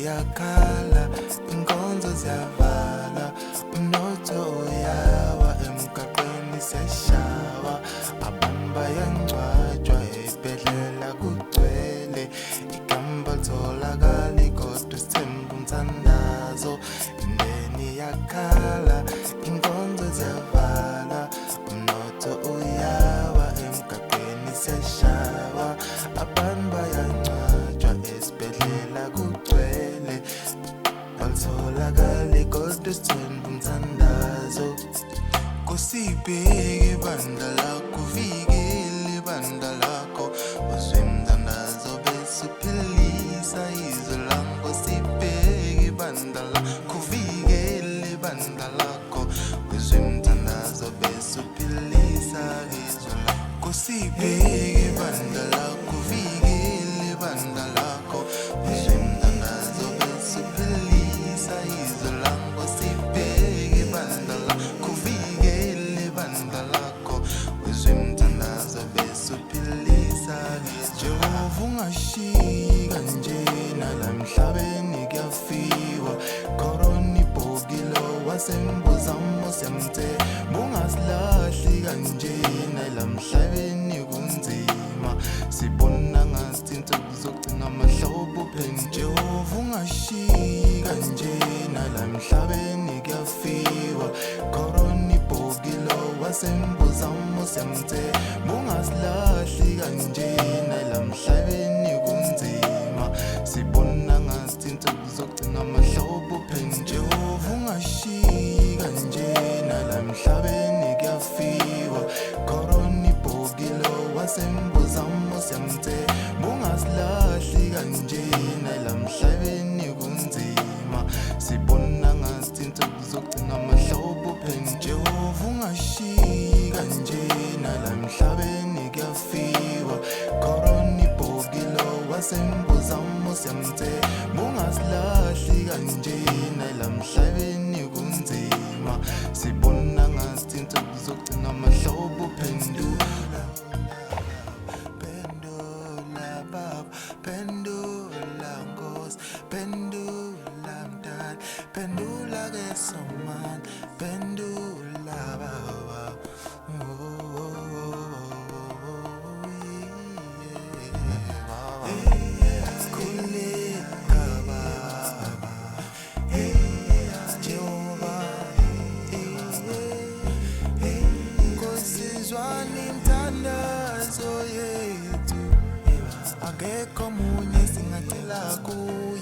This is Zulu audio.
Yakhala inkonzo ziyavala umnotho uyawa emgaqweni seshawa abantu bayangcwatshwa ezibhedlela kugcwele igamba litholakali kodwa isithemba umthandazo imindeni yakhala inkonzo ziyavala umnotho uyawa emgaqweni seshawa abantu bayangcwatshwa ezibhedlela kugcwele alitholakali kodwa isithemba umthandazo kusibheke ibandla lakho uvikele ibandla lakho uzwe umthandazo bese uphilisa izwe lakho sibheke ibandla lakho uvikele ibandla lakho uzwe umthandazo bese uphilisa izwe lakho sibheke ibandla lakho uvikele ibandla lakho uzwe umthandazo bese uphilisa izwe lakho sibheke ibandla lakho uvikele ibandla lakho uzwe umthandazo bese uphilisa Jehova ungashiyi kanjena la emhlabeni kuyafiwa korona ibhokile wasembuzamo siyamthemba ungasilahli kanjena la emhlabeni kunzima sibona ngathi insuku zokugcina amahlobo upheni Jehova ungashiyi kanjena la emhlabeni kuyafiwa korona ibhokile wasembuzamo siyamthemba ungasilahli kanjena la emhlabeni kunzima sibona ngathi insuku zokugcina amahlobo upheni Jehova ungashiyi kanjena la emhlabeni kuyafiwa korona ibhokile wasembuzamo siyamthemba ungasilahli kanjena la emhlabeni kunzima sibona ngathi insuku zokugcina amahlobo upheni Jehova ungashiyi kanjena la emhlabeni kuyafiwa korona ibhokile wasembuzamo siyamthemba ungasilahli kanjena la emhlabeni kunzima sibona ngathi insuku zokugcina amahlobo uphendula baba pendula Nkosi pendula mdali pendula ke somani pendula baba akekho munye singacela kuye